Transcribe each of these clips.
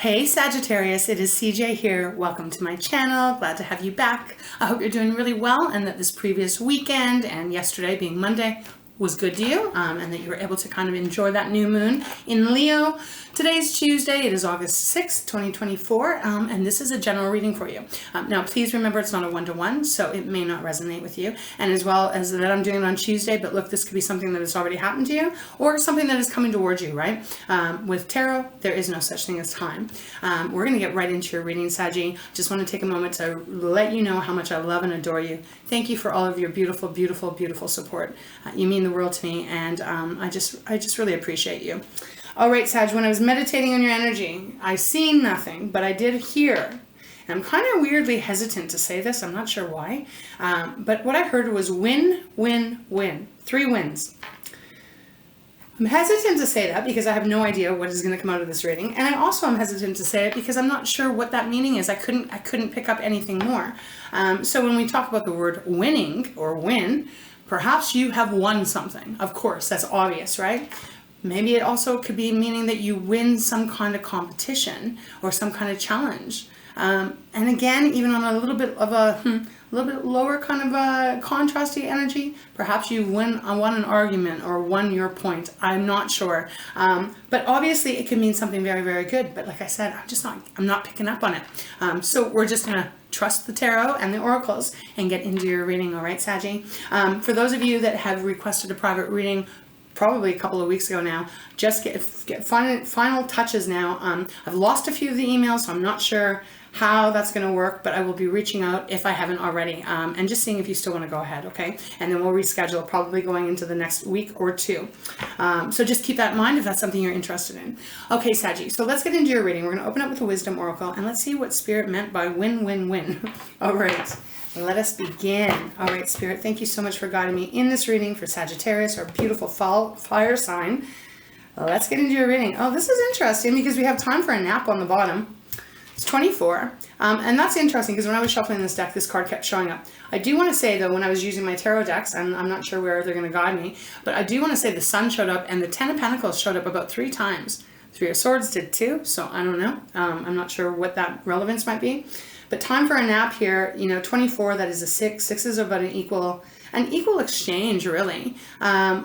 Hey Sagittarius, it is CJ here. Welcome to my channel. Glad to have you back. I hope you're doing really well and that this previous weekend and yesterday being Monday was good to you and that you were able to kind of enjoy that new moon in Leo. Today's Tuesday. It is August 6th, 2024, and this is a general reading for you. Now, please remember it's not a one-to-one, so it may not resonate with you. And as well as that I'm doing it on Tuesday, but look, this could be something that has already happened to you or something that is coming towards you, right? With tarot, there is no such thing as time. We're going to get right into your reading, Saggy. Just want to take a moment to let you know how much I love and adore you. Thank you for all of your beautiful, beautiful, beautiful support. You mean the world to me, and I just really appreciate you. All right, Sag, when I was meditating on your energy, I seen nothing, but I did hear. And I'm kind of weirdly hesitant to say this. I'm not sure why. But what I heard was win, win, win. 3 wins. I'm hesitant to say that because I have no idea what is going to come out of this reading. And I also am hesitant to say it because I'm not sure what that meaning is. I couldn't pick up anything more. So when we talk about the word winning or win, perhaps you have won something. Of course, that's obvious, right? Maybe it also could be meaning that you win some kind of competition or some kind of challenge. And again, even on a little bit lower kind of a contrasty energy, perhaps you won an argument or won your point. I'm not sure. But obviously it could mean something very, very good. But like I said, I'm not picking up on it. So we're just going to trust the tarot and the oracles and get into your reading. All right, Saggy? For those of you that have requested a private reading, probably a couple of weeks ago now, just get final touches now. I've lost a few of the emails, so I'm not sure how that's going to work, but I will be reaching out if I haven't already, and just seeing if you still want to go ahead, okay? And then we'll reschedule, probably going into the next week or two. So just keep that in mind if that's something you're interested in. Okay, Saggy, so let's get into your reading. We're going to open up with the Wisdom Oracle, and let's see what Spirit meant by win, win, win. All right. Let us begin. All right, Spirit, thank you so much for guiding me in this reading for Sagittarius, our beautiful fire sign. Let's get into your reading. Oh, this is interesting because we have time for a nap on the bottom. It's 24. And that's interesting because when I was shuffling this deck, this card kept showing up. I do want to say, though, when I was using my tarot decks, and I'm not sure where they're going to guide me, but I do want to say the Sun showed up and the 10 of Pentacles showed up about 3 times. 3 of Swords did too, so I don't know. I'm not sure what that relevance might be. But time for a nap here, 24, that is a 6. 6 is about an equal exchange, really.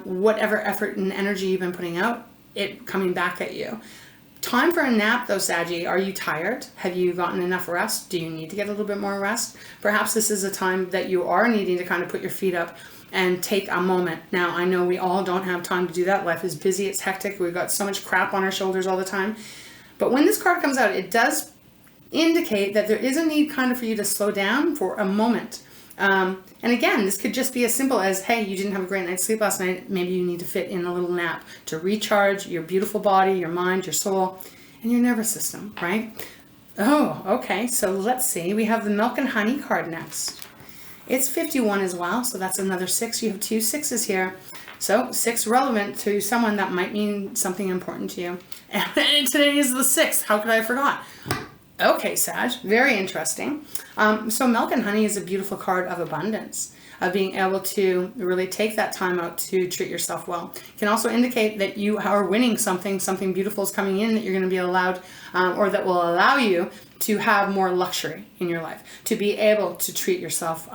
Whatever effort and energy you've been putting out, it coming back at you. Time for a nap, though, Saggy. Are you tired? Have you gotten enough rest? Do you need to get a little bit more rest? Perhaps this is a time that you are needing to kind of put your feet up and take a moment. Now, I know we all don't have time to do that. Life is busy. It's hectic. We've got so much crap on our shoulders all the time. But when this card comes out, it does indicate that there is a need kind of for you to slow down for a moment. And again, this could just be as simple as, hey, you didn't have a great night's sleep last night. Maybe you need to fit in a little nap to recharge your beautiful body, your mind, your soul, and your nervous system, right? Oh, okay. So let's see. We have the Milk and Honey card next. It's 51 as well. So that's another 6. You have 2 6s here. So 6 relevant to someone that might mean something important to you. And today is the 6th. How could I have forgot? Okay, Sag, very interesting. So Milk and Honey is a beautiful card of abundance, of being able to really take that time out to treat yourself well. It can also indicate that you are winning something beautiful is coming in that you're going to be allowed, or that will allow you to have more luxury in your life, to be able to treat yourself,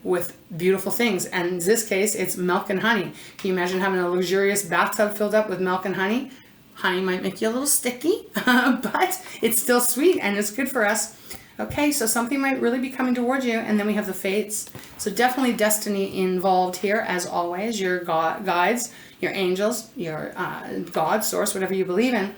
with beautiful things. And in this case, it's milk and honey. Can you imagine having a luxurious bathtub filled up with milk and honey? Honey might make you a little sticky, but it's still sweet and it's good for us. Okay, so something might really be coming towards you. And then we have the fates. So definitely destiny involved here, as always. Your guides, your angels, your God, source, whatever you believe in.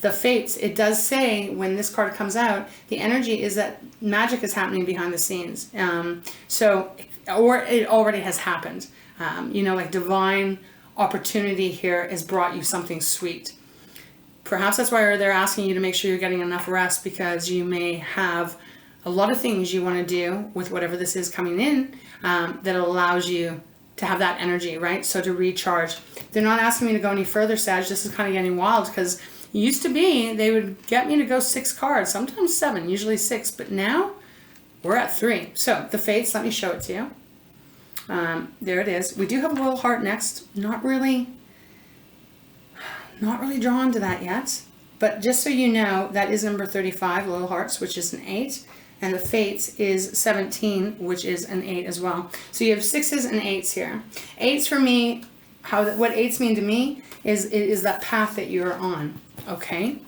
The fates, it does say when this card comes out, the energy is that magic is happening behind the scenes. Or it already has happened. Like divine opportunity here has brought you something sweet. Perhaps that's why they're asking you to make sure you're getting enough rest, because you may have a lot of things you want to do with whatever this is coming in that allows you to have that energy, right? So to recharge. They're not asking me to go any further, Sag. This is kind of getting wild because it used to be they would get me to go 6 cards, sometimes 7, usually 6, but now we're at 3. So the fates, let me show it to you. There it is. We do have a little heart next. Not really drawn to that yet. But just so you know, that is number 35, Loyal Hearts, which is an 8. And the Fates is 17, which is an 8 as well. So you have 6s and 8s here. 8s for me, what 8s mean to me is that path that you're on, okay?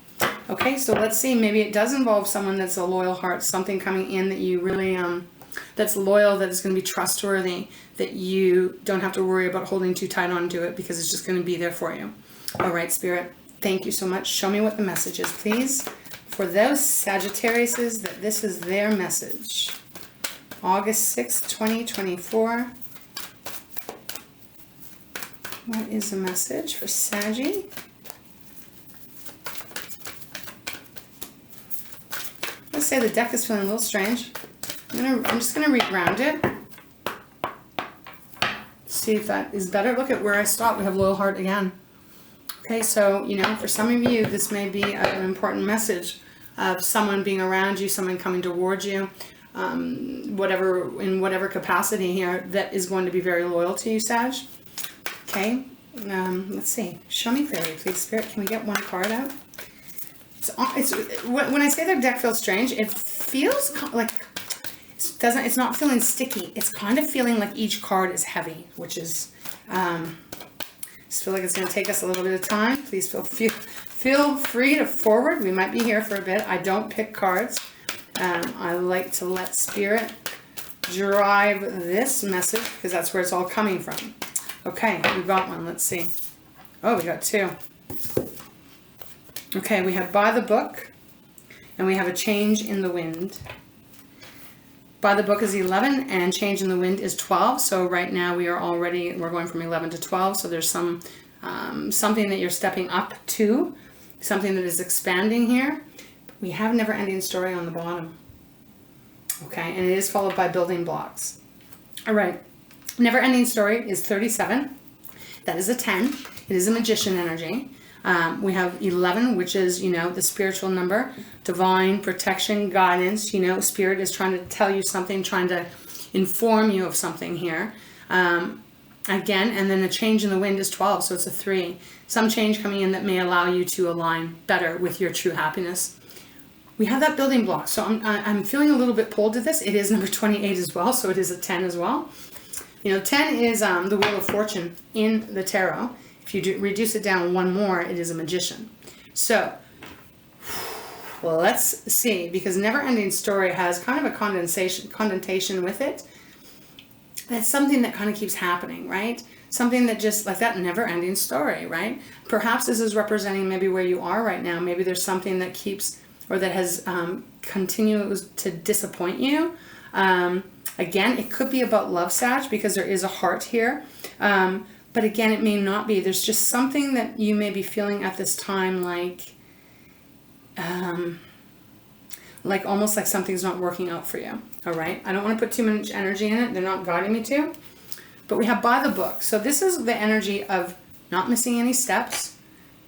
Okay, so let's see. Maybe it does involve someone that's a loyal heart, something coming in that you really, that's loyal, that is going to be trustworthy, that you don't have to worry about holding too tight onto it because it's just going to be there for you. All right, Spirit, thank you so much. Show me what the message is, please. For those Sagittariuses, that this is their message. August 6th, 2024. What is the message for Saggy? Let's say the deck is feeling a little strange. I'm just gonna reground it. See if that is better. Look at where I stopped. We have Loyal Heart again. Okay, so, you know, for some of you, this may be an important message of someone being around you, someone coming towards you, in whatever capacity here, that is going to be very loyal to you, Sag. Okay, let's see. Show me clearly, please, Spirit. Can we get one card out? When I say their deck feels strange, it feels like it's not feeling sticky. It's kind of feeling like each card is heavy, which is just feel like it's going to take us a little bit of time. Please feel free to forward. We might be here for a bit. I don't pick cards. I like to let Spirit drive this message because that's where it's all coming from. Okay, we got one. Let's see. Oh, we got 2. Okay, we have By the Book, and we have a Change in the Wind. By the Book is 11, and Change in the Wind is 12. So right now we're going from 11 to 12. So there's something that you're stepping up to, something that is expanding here. We have Never Ending Story on the bottom. Okay, and it is followed by Building Blocks. All right, Never Ending Story is 37. That is a 10. It is a Magician energy. We have 11, which is, you know, the spiritual number, divine protection, guidance. You know, Spirit is trying to tell you something, trying to inform you of something here. Again, and then the Change in the Wind is 12, so it's a 3. Some change coming in that may allow you to align better with your true happiness. We have that Building Block, so I'm feeling a little bit pulled to this. It is number 28 as well, so it is a 10 as well. You know, 10 is the Wheel of Fortune in the tarot. If you reduce it down one more, it is a Magician. So, well, let's see, because Never Ending Story has kind of a connotation with it. That's something that kind of keeps happening, right? Something that just, like that never ending story, right? Perhaps this is representing maybe where you are right now. Maybe there's something that keeps, or that has continues to disappoint you. Again, it could be about love, Sag, because there is a heart here. But again, it may not be. There's just something that you may be feeling at this time, like almost like something's not working out for you. All right. I don't want to put too much energy in it. They're not guiding me to. But we have By the Book. So this is the energy of not missing any steps,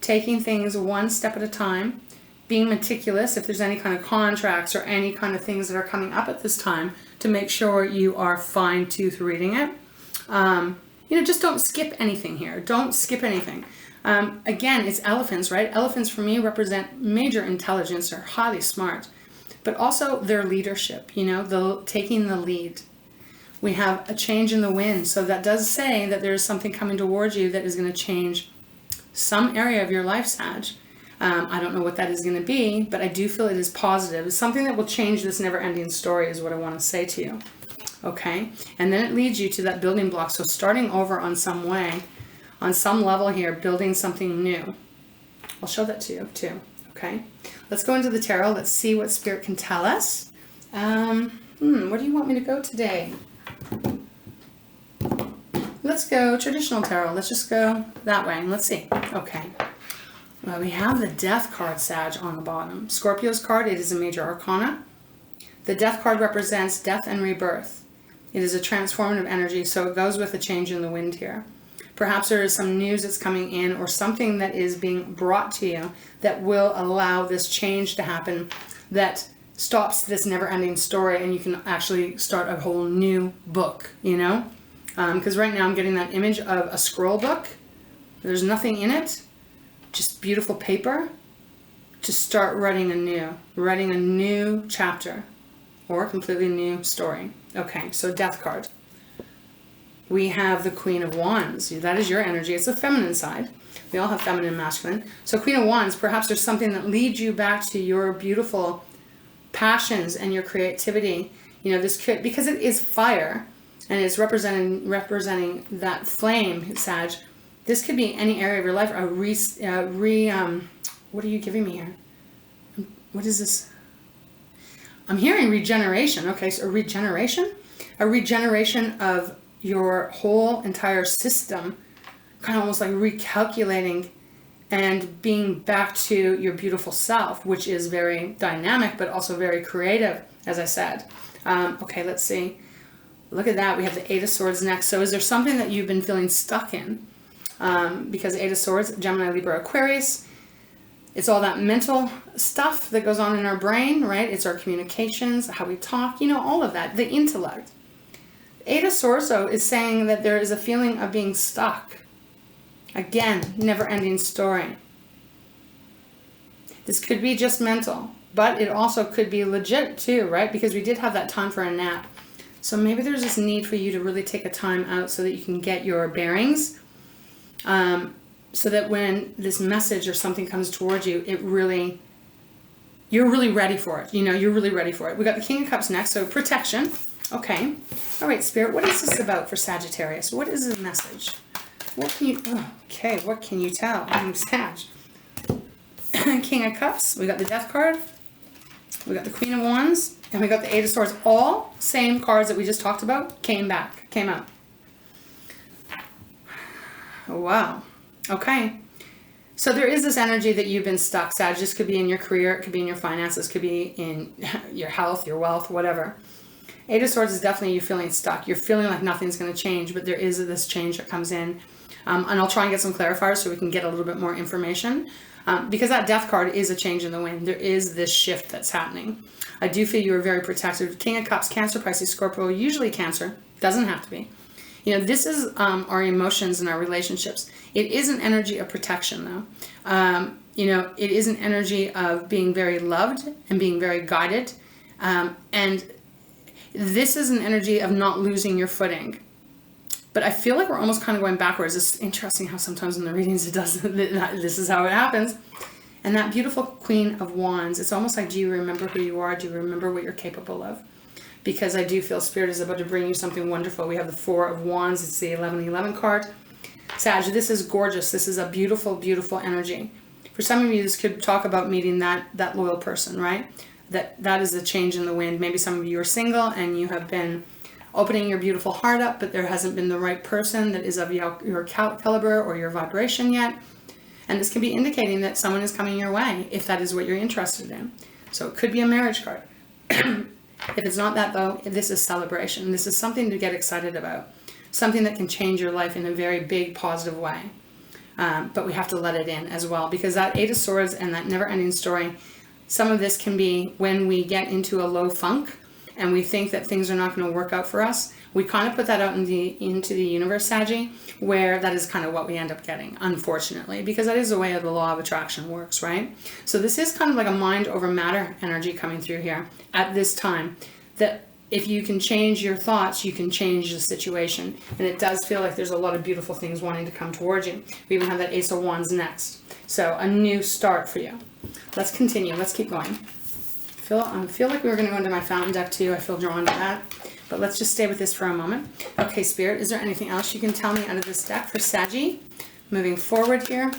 taking things one step at a time, being meticulous if there's any kind of contracts or any kind of things that are coming up at this time, to make sure you are fine-tooth reading it. You know, just don't skip anything here. Don't skip anything. Again, it's elephants, right? Elephants for me represent major intelligence. They're highly smart, but also their leadership, you know, taking the lead. We have a change in the wind. So that does say that there's something coming towards you that is going to change some area of your life, Sag. I don't know what that is going to be, but I do feel it is positive. It's something that will change this never-ending story is what I want to say to you. Okay? And then it leads you to that building block. So starting over on some way, on some level here, building something new. I'll show that to you too. Okay? Let's go into the tarot. Let's see what Spirit can tell us. Where do you want me to go today? Let's go traditional tarot. Let's just go that way. Let's see. Okay. Well, we have the Death card, Sag, on the bottom. Scorpio's card, it is a major arcana. The Death card represents death and rebirth. It is a transformative energy, so it goes with a change in the wind here. Perhaps there is some news that's coming in or something that is being brought to you that will allow this change to happen, that stops this never-ending story, and you can actually start a whole new book, you know? Because right now I'm getting that image of a scroll book. There's nothing in it. Just beautiful paper, to start writing a new chapter or a completely new story. Okay, so Death card. We have the Queen of Wands. That is your energy. It's the feminine side. We all have feminine and masculine. So Queen of Wands, perhaps there's something that leads you back to your beautiful passions and your creativity. You know, this could, because it is fire and it's representing that flame, Sag. This could be any area of your life. What are you giving me here? What is this? I'm hearing regeneration. Okay, so a regeneration of your whole entire system, kind of almost like recalculating and being back to your beautiful self, which is very dynamic, but also very creative, as I said. Okay, let's see. Look at that. We have the Eight of Swords next. So is there something that you've been feeling stuck in? Because Eight of Swords, Gemini, Libra, Aquarius, it's all that mental stuff that goes on in our brain, right? It's our communications, how we talk, you know, all of that, the intellect. Eight of Swords, though, is saying that there is a feeling of being stuck. Again, never-ending story. This could be just mental, but it also could be legit too, right? Because we did have that time for a nap. So maybe there's this need for you to really take a time out so that you can get your bearings, so that when this message or something comes towards you, you're really ready for it. You know, you're really ready for it. We got the King of Cups next, so protection. Okay. All right, Spirit, what is this about for Sagittarius? What is the message? What can you tell? I'm Sag. King of Cups. We got the Death card. We got the Queen of Wands. And we got the Eight of Swords. All same cards that we just talked about came out. Oh, wow. Okay. So there is this energy that you've been stuck. Sag, this could be in your career. It could be in your finances. It could be in your health, your wealth, whatever. Eight of Swords is definitely you feeling stuck. You're feeling like nothing's going to change, but there is this change that comes in. And I'll try and get some clarifiers so we can get a little bit more information. Because that Death card is a change in the wind. There is this shift that's happening. I do feel you are very protective. King of Cups, Cancer, Pisces, Scorpio, usually Cancer. Doesn't have to be. You know, this is our emotions and our relationships. It is an energy of protection, though. You know, it is an energy of being very loved and being very guided. And this is an energy of not losing your footing. But I feel like we're almost kind of going backwards. It's interesting how sometimes in the readings it does. This is how it happens. And that beautiful Queen of Wands, it's almost like, do you remember who you are? Do you remember what you're capable of? Because I do feel Spirit is about to bring you something wonderful. We have the Four of Wands. It's the 11-11 card. Sag, this is gorgeous. This is a beautiful, beautiful energy. For some of you, this could talk about meeting that loyal person, right? That is the change in the wind. Maybe some of you are single and you have been opening your beautiful heart up, but there hasn't been the right person that is of your caliber or your vibration yet. And this can be indicating that someone is coming your way, if that is what you're interested in. So it could be a marriage card. If it's not that, though, this is celebration. This is something to get excited about. Something that can change your life in a very big, positive way. But we have to let it in as well. Because that Eight of Swords and that never-ending story, some of this can be when we get into a low funk and we think that things are not going to work out for us. We kind of put that out into the universe, Saggy, where that is kind of what we end up getting, unfortunately, because that is the way the law of attraction works, right? So this is kind of like a mind over matter energy coming through here at this time, that if you can change your thoughts, you can change the situation. And it does feel like there's a lot of beautiful things wanting to come towards you. We even have that Ace of Wands next. So a new start for you. Let's continue. Let's keep going. I feel like we were going to go into my fountain deck too. I feel drawn to that. But let's just stay with this for a moment. Okay, Spirit, is there anything else you can tell me out of this deck for Saggy? Moving forward here.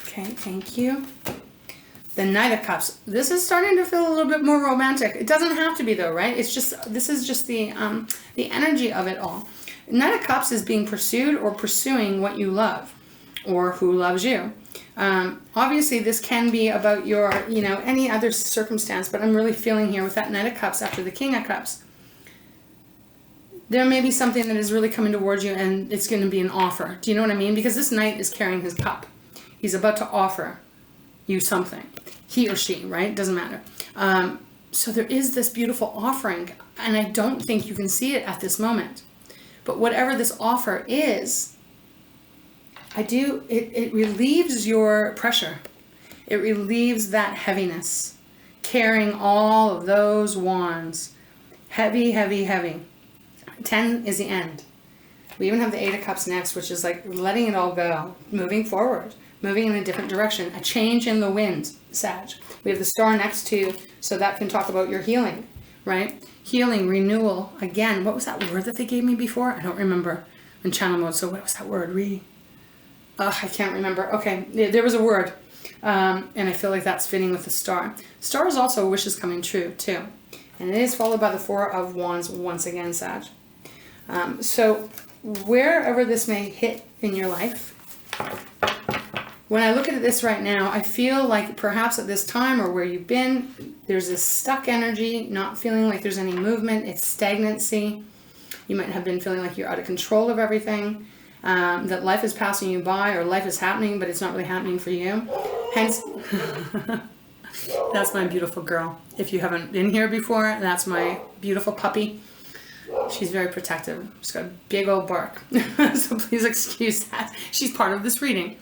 Okay, thank you. The Knight of Cups. This is starting to feel a little bit more romantic. It doesn't have to be though, right? It's just, this is just the energy of it all. Knight of Cups is being pursued or pursuing what you love or who loves you. Obviously this can be about your, any other circumstance, but I'm really feeling here with that Knight of Cups after the King of Cups. There may be something that is really coming towards you and it's going to be an offer. Do you know what I mean? Because this Knight is carrying his cup. He's about to offer you something. He or she, right? Doesn't matter. So there is this beautiful offering and I don't think you can see it at this moment. But whatever this offer is, it relieves your pressure. It relieves that heaviness, carrying all of those wands. Heavy, heavy, heavy. 10 is the end. We even have the 8 of Cups next, which is like letting it all go, moving forward, moving in a different direction, a change in the wind, Sag. We have the Star next to, so that can talk about your healing, right? Healing, renewal. Again, what was that word that they gave me before? I don't remember in channel mode. So what was that word? I can't remember. Okay, there was a word. And I feel like that's fitting with the Star. Star is also wishes coming true too. And it is followed by the 4 of Wands once again, Sag. So wherever this may hit in your life, when I look at this right now, I feel like perhaps at this time or where you've been, there's this stuck energy, not feeling like there's any movement. It's stagnancy. You might have been feeling like you're out of control of everything, that life is passing you by or life is happening, but it's not really happening for you. Hence, that's my beautiful girl. If you haven't been here before, that's my beautiful puppy. She's very protective. She's got a big old bark. So please excuse that. She's part of this reading.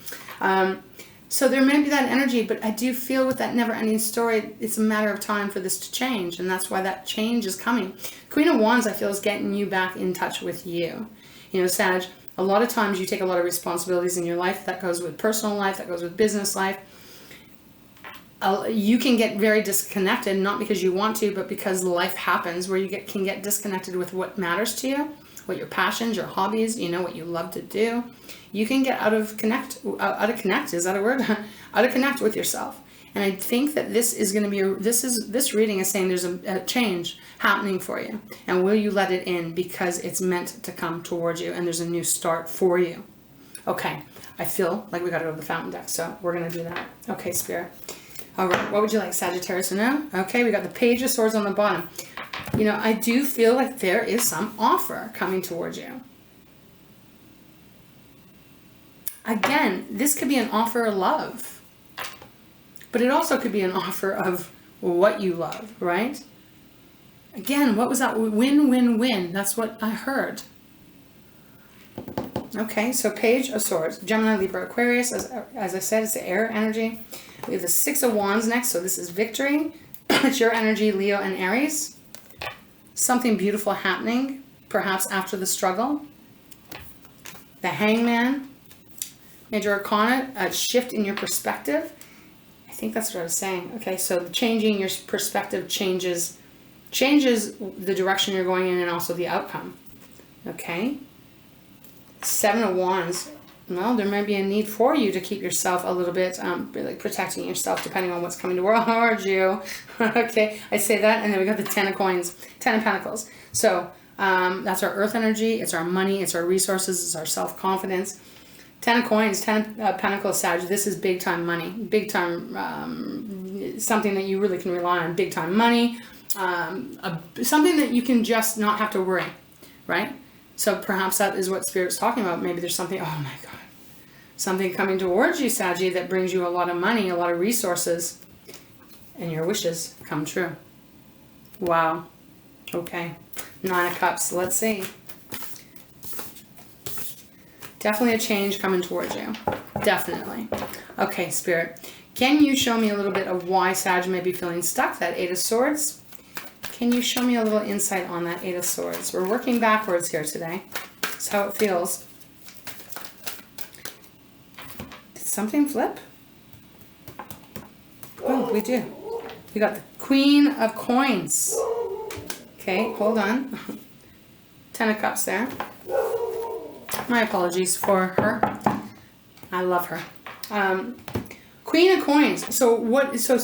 So there may be that energy, but I do feel with that never-ending story, it's a matter of time for this to change, and that's why that change is coming. Queen of Wands, I feel, is getting you back in touch with you. You know, Sag, a lot of times you take a lot of responsibilities in your life. That goes with personal life, that goes with business life. You can get very disconnected, not because you want to, but because life happens where you can get disconnected with what matters to you, what your passions, your hobbies, you know, what you love to do. You can get out of connect, is that a word? Out of connect with yourself. And I think that this is going to be, this reading is saying there's a change happening for you. And will you let it in because it's meant to come towards you and there's a new start for you. Okay, I feel like we got to go to the fountain deck, so we're going to do that. Okay, Spirit. All right, what would you like, Sagittarius to know? Okay, we got the Page of Swords on the bottom. You know, I do feel like there is some offer coming towards you. Again, this could be an offer of love, but it also could be an offer of what you love, right? Again, what was that? Win, win, win. That's what I heard. Okay, so Page of Swords, Gemini, Libra, Aquarius. As I said, it's the air energy. We have the 6 of Wands next, so this is victory. It's your energy, Leo and Aries. Something beautiful happening, perhaps after the struggle. The Hangman. Major Arcana, a shift in your perspective. I think that's what I was saying. Okay, so changing your perspective changes the direction you're going in and also the outcome. Okay. 7 of Wands. Well, there may be a need for you to keep yourself a little bit, like protecting yourself depending on what's coming towards you. Okay, I say that, and then we got the 10 of Coins, 10 of Pentacles. So that's our earth energy, it's our money, it's our resources, it's our self-confidence. 10 of Coins, 10 of Pentacles, Sag, this is big time money, big time, something that you really can rely on, big time money, something that you can just not have to worry, right? So perhaps that is what Spirit's talking about. Maybe there's something, oh my God, something coming towards you, Saggy, that brings you a lot of money, a lot of resources, and your wishes come true. Wow. Okay. 9 of Cups. Let's see. Definitely a change coming towards you. Definitely. Okay, Spirit. Can you show me a little bit of why Sag may be feeling stuck? That 8 of Swords. Can you show me a little insight on that 8 of Swords? We're working backwards here today. That's how it feels. Did something flip? Oh, we do. We got the Queen of Coins. Okay, hold on. 10 of Cups there. My apologies for her. I love her. Queen of Coins. So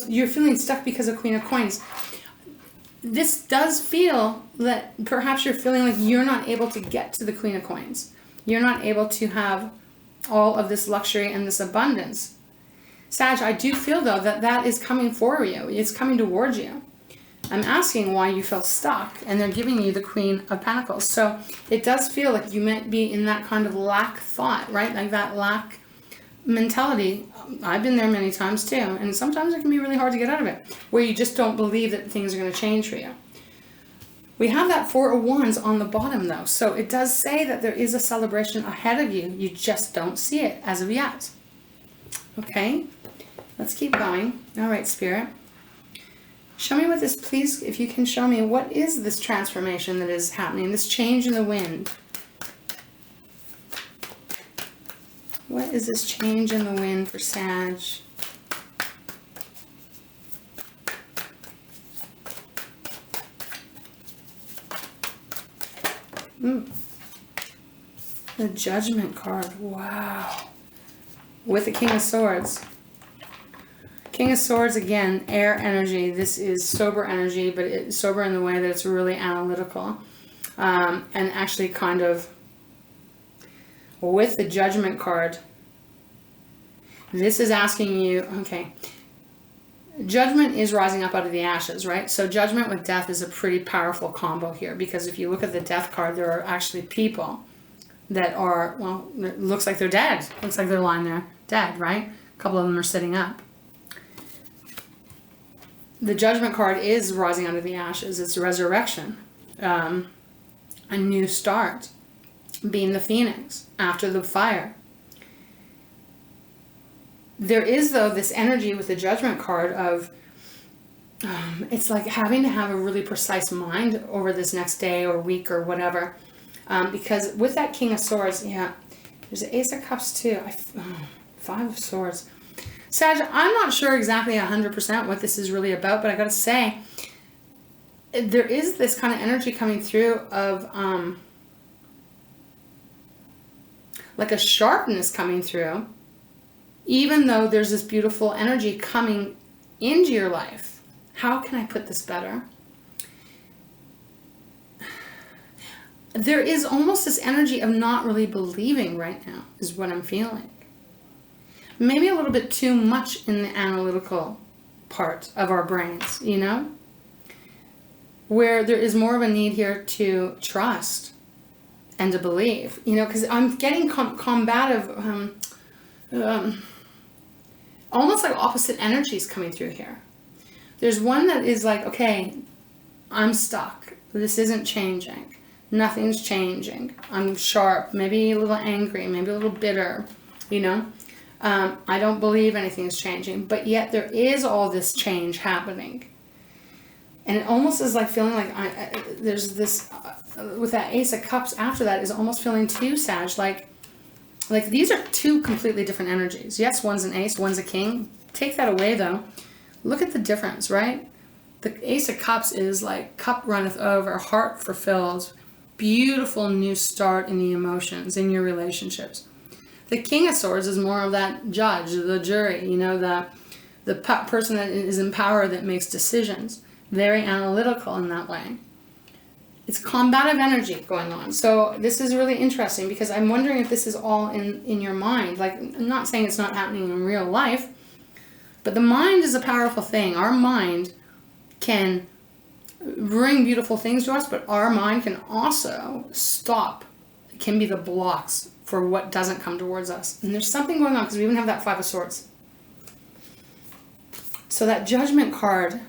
you're feeling stuck because of Queen of Coins. This does feel that perhaps you're feeling like you're not able to get to the Queen of Coins. You're not able to have all of this luxury and this abundance. Sag, I do feel though that that is coming for you. It's coming towards you. I'm asking why you feel stuck, and they're giving you the Queen of Pentacles. So it does feel like you might be in that kind of lack thought, right? Like that lack mentality. I've been there many times too, and sometimes it can be really hard to get out of it, where you just don't believe that things are going to change for you. We have that Four of Wands on the bottom though. So it does say that there is a celebration ahead of you. You just don't see it as of yet. Okay, let's keep going. All right, Spirit. Show me what this, please, if you can show me, what is this transformation that is happening, this change in the wind? What is this change in the wind for Sag? The Judgment card. Wow. With the King of Swords. King of Swords, again, air energy. This is sober energy, but it's sober in the way that it's really analytical. And actually kind of, with the Judgment card, this is asking you, okay, Judgment is rising up out of the ashes, right? So Judgment with Death is a pretty powerful combo here, because if you look at the Death card, there are actually people that are, well, it looks like they're dead. Looks like they're lying there dead, right? A couple of them are sitting up. The Judgment card is rising out of the ashes. It's resurrection, a new start, being the phoenix after the fire. There is, though, this energy with the Judgment card of, it's like having to have a really precise mind over this next day or week or whatever. Because with that King of Swords, yeah, there's the Ace of Cups too. Five of Swords. Sag, I'm not sure exactly 100% what this is really about, but I gotta say, there is this kind of energy coming through of, like a sharpness coming through, even though there's this beautiful energy coming into your life. How can I put this better? There is almost this energy of not really believing right now, is what I'm feeling. Maybe a little bit too much in the analytical part of our brains, you know? Where there is more of a need here to trust and to believe, you know, because I'm getting combative, almost like opposite energies coming through here. There's one that is like, okay, I'm stuck. This isn't changing. Nothing's changing. I'm sharp, maybe a little angry, maybe a little bitter, you know. I don't believe anything is changing, but yet there is all this change happening. And it almost is like feeling like there's this, with that Ace of Cups after that, is almost feeling too, Sag, like these are two completely different energies. Yes, one's an ace, one's a king. Take that away though. Look at the difference, right? The Ace of Cups is like cup runneth over, heart fulfilled, beautiful new start in the emotions, in your relationships. The King of Swords is more of that judge, the jury, you know, the person that is in power that makes decisions. Very analytical in that way. It's combative energy going on. So this is really interesting because I'm wondering if this is all in your mind. Like, I'm not saying it's not happening in real life, but the mind is a powerful thing. Our mind can bring beautiful things to us, but our mind can also stop. It can be the blocks for what doesn't come towards us. And there's something going on because we even have that Five of Swords. So that Judgment card,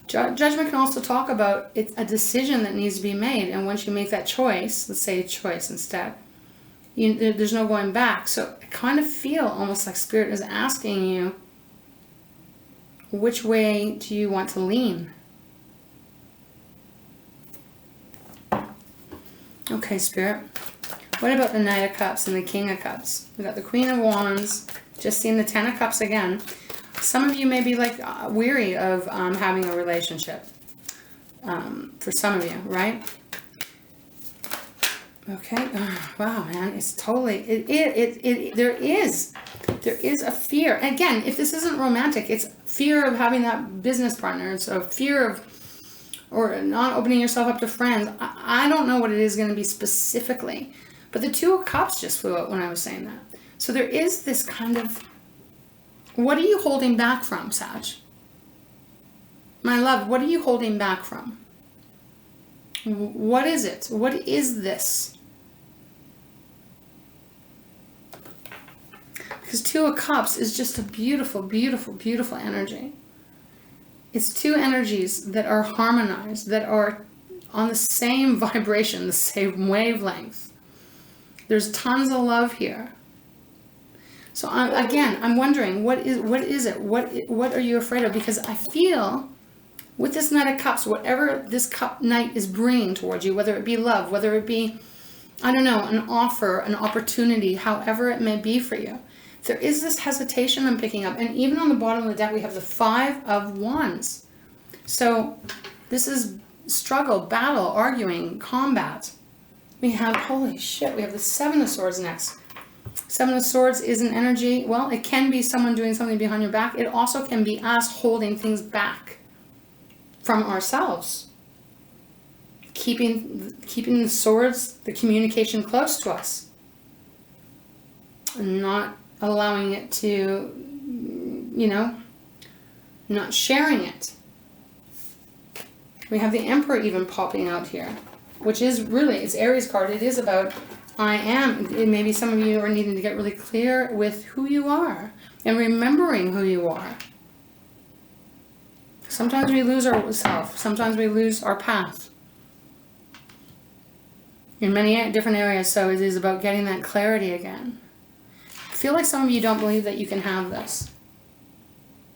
Judgment can also talk about it's a decision that needs to be made. And once you make that choice, let's say choice instead, there's no going back. So I kind of feel almost like Spirit is asking you, which way do you want to lean? Okay, Spirit. What about the Knight of Cups and the King of Cups? We got the Queen of Wands, just seeing the Ten of Cups again. Some of you may be like weary of having a relationship. For some of you, right? Okay. Wow, man, it's totally there is a fear. And again, if this isn't romantic, it's fear of having that business partner. It's a fear of, or not opening yourself up to friends. I don't know what it is going to be specifically, but the Two of Cups just flew out when I was saying that. So there is this kind of, what are you holding back from, Sag? My love, what are you holding back from? What is it? What is this? Because Two of Cups is just a beautiful, beautiful, beautiful energy. It's two energies that are harmonized, that are on the same vibration, the same wavelength. There's tons of love here. So I'm wondering, what is it? What are you afraid of? Because I feel with this Knight of Cups, whatever this Knight is bringing towards you, whether it be love, whether it be, I don't know, an offer, an opportunity, however it may be for you, there is this hesitation I'm picking up. And even on the bottom of the deck, we have the 5 of Wands. So this is struggle, battle, arguing, combat. We have, holy shit, we have the 7 of Swords next. 7 of Swords is an energy, well, it can be someone doing something behind your back. It also can be us holding things back from ourselves. Keeping the swords, the communication close to us. And not allowing it to, you know, not sharing it. We have the Emperor even popping out here, which is really, it's Aries card. It is about I am. Maybe some of you are needing to get really clear with who you are and remembering who you are. Sometimes we lose ourself. Sometimes we lose our path in many different areas. So it is about getting that clarity again. I feel like some of you don't believe that you can have this.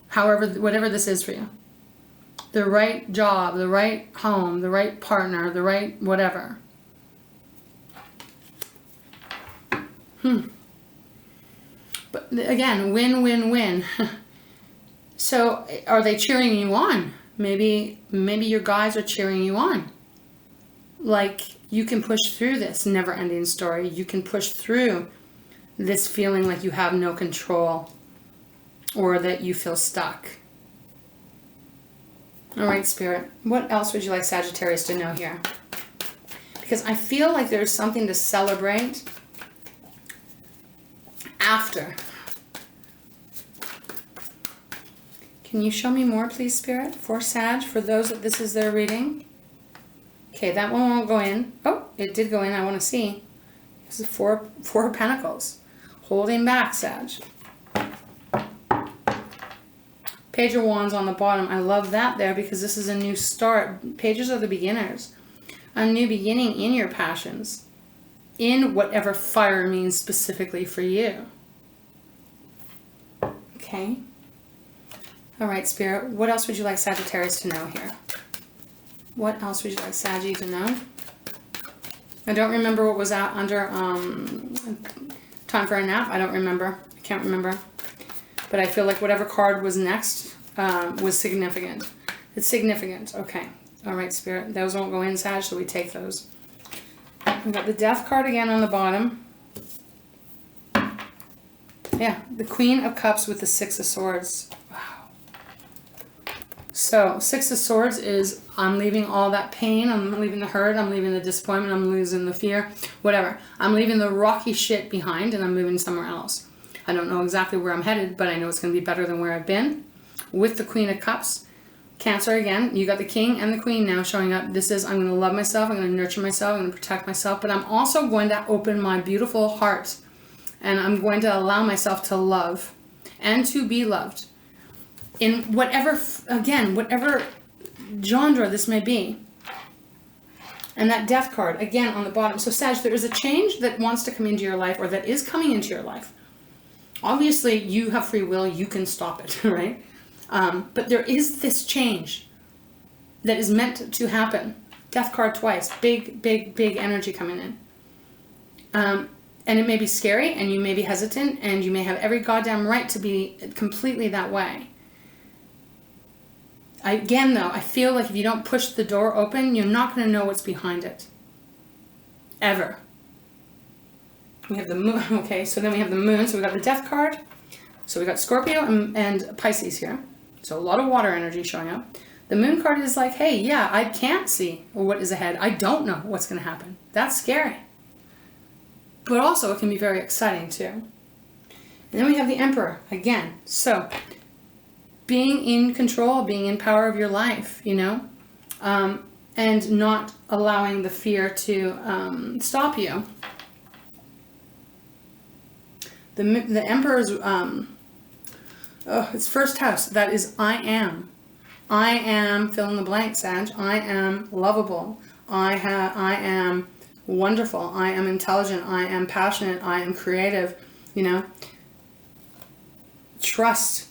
However, whatever this is for you. The right job, the right home, the right partner, the right whatever. But again, win, win, win. So are they cheering you on? Maybe your guys are cheering you on. Like, you can push through this never-ending story. You can push through this feeling like you have no control or that you feel stuck. All right, Spirit, what else would you like Sagittarius to know here? Because I feel like there's something to celebrate after. Can you show me more, please, Spirit, for Sag, for those that this is their reading? Okay, that one won't go in. Oh, it did go in. I want to see. This is four of Pentacles. Holding back, Sag. Page of Wands on the bottom. I love that there because this is a new start. Pages are the beginners. A new beginning in your passions. In whatever fire means specifically for you. Okay. All right, Spirit. What else would you like Sagittarius to know here? What else would you like Saggy to know? I don't remember what was out under Time for a Nap. I don't remember. I can't remember. But I feel like whatever card was next was significant. It's significant. Okay. All right, Spirit. Those won't go in, Sag, so we take those. We've got the Death card again on the bottom. Yeah, the Queen of Cups with the 6 of Swords. Wow. So, 6 of Swords is I'm leaving all that pain, I'm leaving the hurt, I'm leaving the disappointment, I'm losing the fear, whatever. I'm leaving the rocky shit behind and I'm moving somewhere else. I don't know exactly where I'm headed, but I know it's going to be better than where I've been. With the Queen of Cups, Cancer again, you got the King and the Queen now showing up. This is, I'm going to love myself, I'm going to nurture myself, I'm going to protect myself, but I'm also going to open my beautiful heart and I'm going to allow myself to love and to be loved in whatever, again, whatever genre this may be. And that Death card, again, on the bottom. So, Sag, there is a change that wants to come into your life or that is coming into your life. Obviously, you have free will. You can stop it, right? But there is this change that is meant to happen. Death card twice. Big, big, big energy coming in. And it may be scary, and you may be hesitant, and you may have every goddamn right to be completely that way. Again, though, I feel like if you don't push the door open, you're not going to know what's behind it. Ever. We have the Moon. Okay, so then we have the Moon. So we got the Death card. So we got Scorpio and Pisces here. So a lot of water energy showing up. The Moon card is like, hey, yeah, I can't see what is ahead. I don't know what's going to happen. That's scary. But also it can be very exciting too. And then we have the Emperor again. So being in control, being in power of your life, you know, and not allowing the fear to stop you. The Emperor's, its first house, that is I am. I am fill in the blank, Sag. I am lovable. I am wonderful. I am intelligent. I am passionate. I am creative. You know, trust.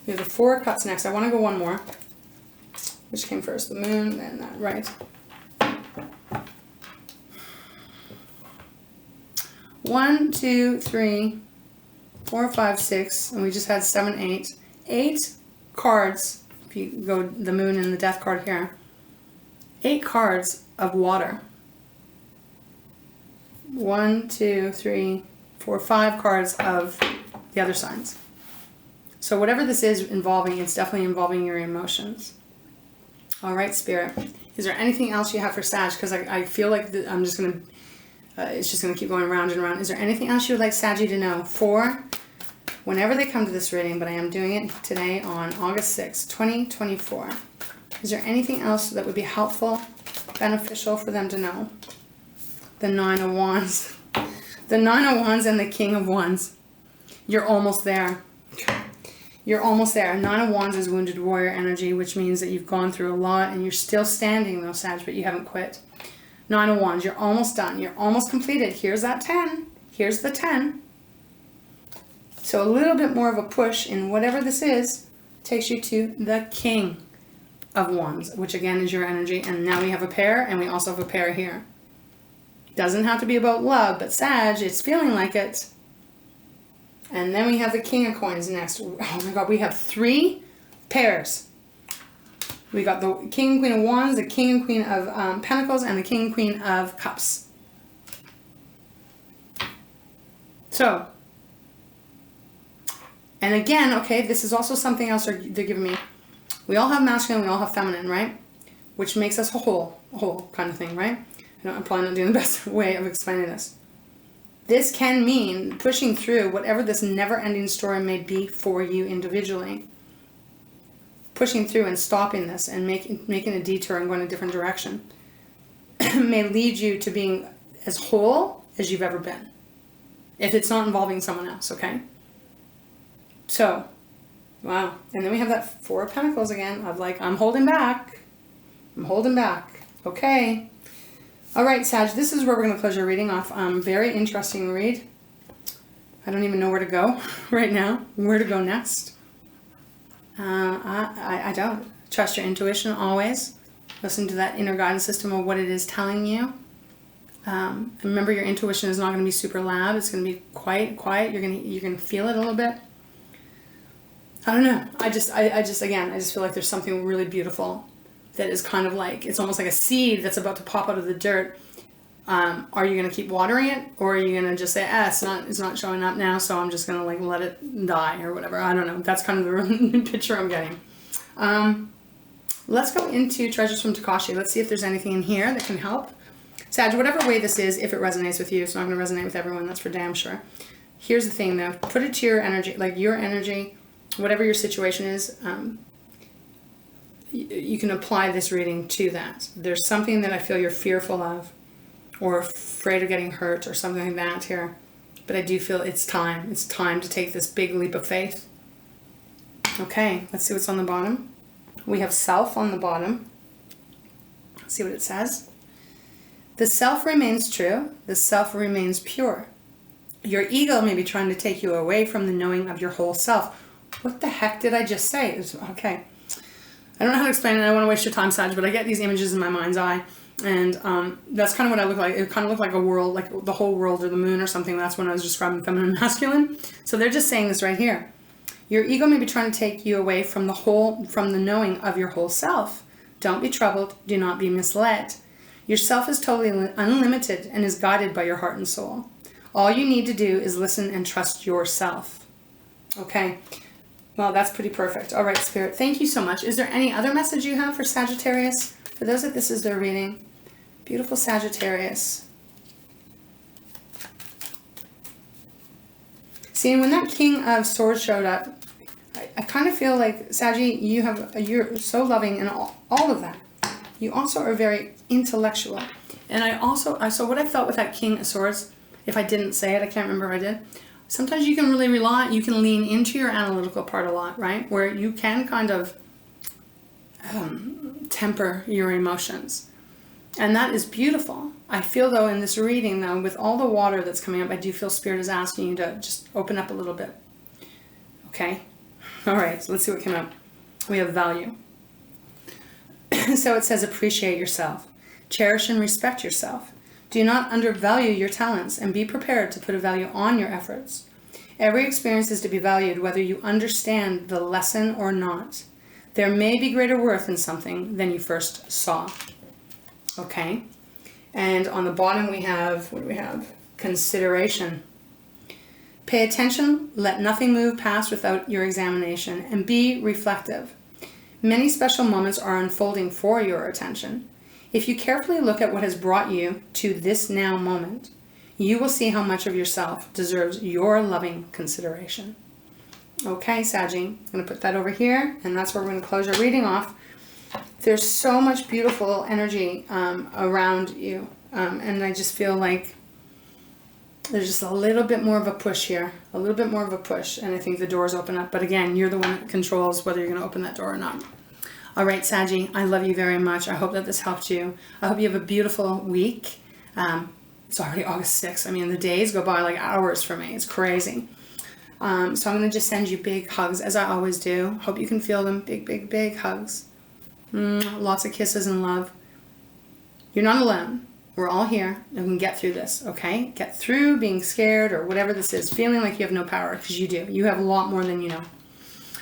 We have the Four of Cups next. I want to go one more. Which came first? The Moon and that, right? 1, 2, 3, 4, 5, 6, and we just had 7, 8. 8 cards, if you go the Moon and the Death card here. 8 cards of water. 1, 2, 3, 4, 5 cards of the other signs. So whatever this is involving, it's definitely involving your emotions. All right, Spirit. Is there anything else you have for Sag? Because I feel like I'm just going to... it's just going to keep going round and round. Is there anything else you would like Saggy to know for whenever they come to this reading? But I am doing it today on August 6th, 2024. Is there anything else that would be helpful, beneficial for them to know? The Nine of Wands. The Nine of Wands and the King of Wands. You're almost there. You're almost there. Nine of Wands is wounded warrior energy, which means that you've gone through a lot and you're still standing though, Sag, but you haven't quit. Nine of Wands, you're almost done. You're almost completed. Here's that 10. Here's the 10. So a little bit more of a push in whatever this is takes you to the King of Wands, which again is your energy. And now we have a pair, and we also have a pair here. Doesn't have to be about love, but Sag, it's feeling like it. And then we have the King of Coins next. Oh my God, we have 3 pairs. We got the King and Queen of Wands, the King and Queen of Pentacles, and the King and Queen of Cups. So, and again, okay, this is also something else they're giving me. We all have masculine, we all have feminine, right? Which makes us a whole kind of thing, right? I'm probably not doing the best way of explaining this. This can mean pushing through whatever this never-ending story may be for you individually. Pushing through and stopping this and making a detour and going a different direction may lead you to being as whole as you've ever been. If it's not involving someone else, okay? So, wow. And then we have that Four of Pentacles again of like, I'm holding back. I'm holding back. Okay. All right, Sag, this is where we're going to close your reading off. Very interesting read. I don't even know where to go right now. Where to go next. I don't. Trust your intuition always. Listen to that inner guidance system of what it is telling you. And remember, your intuition is not going to be super loud. It's going to be quiet. You're going to feel it a little bit. I don't know. I just feel like there's something really beautiful that is kind of like, it's almost like a seed that's about to pop out of the dirt. Are you going to keep watering it, or are you going to just say, it's not showing up now, so I'm just going to like let it die or whatever? I don't know. That's kind of the picture I'm getting. Let's go into Treasures from Takashi. Let's see if there's anything in here that can help. Sag, whatever way this is, if it resonates with you, it's not going to resonate with everyone. That's for damn sure. Here's the thing though. Put it to your energy, like your energy, whatever your situation is. You can apply this reading to that. There's something that I feel you're fearful of, or afraid of getting hurt, or something like that here. But I do feel it's time. It's time to take this big leap of faith. Okay, let's see what's on the bottom. We have self on the bottom. Let's see what it says. The self remains true. The self remains pure. Your ego may be trying to take you away from the knowing of your whole self. What the heck did I just say? Okay. I don't know how to explain it. I don't want to waste your time, Sag, but I get these images in my mind's eye. And that's kind of what I look like. It kind of looked like a world, like the whole world or the moon or something. That's when I was describing feminine and masculine. So they're just saying this right here. Your ego may be trying to take you away from the knowing of your whole self. Don't be troubled. Do not be misled. Your self is totally unlimited and is guided by your heart and soul. All you need to do is listen and trust yourself. Okay. Well, that's pretty perfect. All right, Spirit. Thank you so much. Is there any other message you have for Sagittarius? For those that this is their reading. Beautiful Sagittarius. See, when that King of Swords showed up, I kind of feel like, Saggy, you're so loving and all of that. You also are very intellectual. And so what I felt with that King of Swords, if I didn't say it, I can't remember if I did, sometimes you can really you can lean into your analytical part a lot, right? Where you can kind of temper your emotions. And that is beautiful. I feel though in this reading though, with all the water that's coming up, I do feel Spirit is asking you to just open up a little bit. Okay? All right, so let's see what came up. We have value. So it says appreciate yourself. Cherish and respect yourself. Do not undervalue your talents and be prepared to put a value on your efforts. Every experience is to be valued whether you understand the lesson or not. There may be greater worth in something than you first saw. Okay? And on the bottom we have, what do we have? Consideration. Pay attention, let nothing move past without your examination, and be reflective. Many special moments are unfolding for your attention. If you carefully look at what has brought you to this now moment, you will see how much of yourself deserves your loving consideration. Okay, Saggy, I'm going to put that over here, and that's where we're going to close your reading off. There's so much beautiful energy around you, and I just feel like there's just a little bit more of a push here, a little bit more of a push, and I think the doors open up. But again, you're the one that controls whether you're going to open that door or not. All right, Saggy, I love you very much. I hope that this helped you. I hope you have a beautiful week. It's already August 6th. I mean, the days go by like hours for me. It's crazy. So I'm going to just send you big hugs, as I always do. Hope you can feel them. Big, big, big hugs. Lots of kisses and love. You're not alone. We're all here and we can get through this, okay? Get through being scared or whatever this is, feeling like you have no power, because you do. You have a lot more than you know.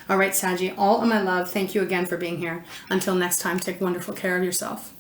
All right, Saggy, all of my love. Thank you again for being here. Until next time, take wonderful care of yourself.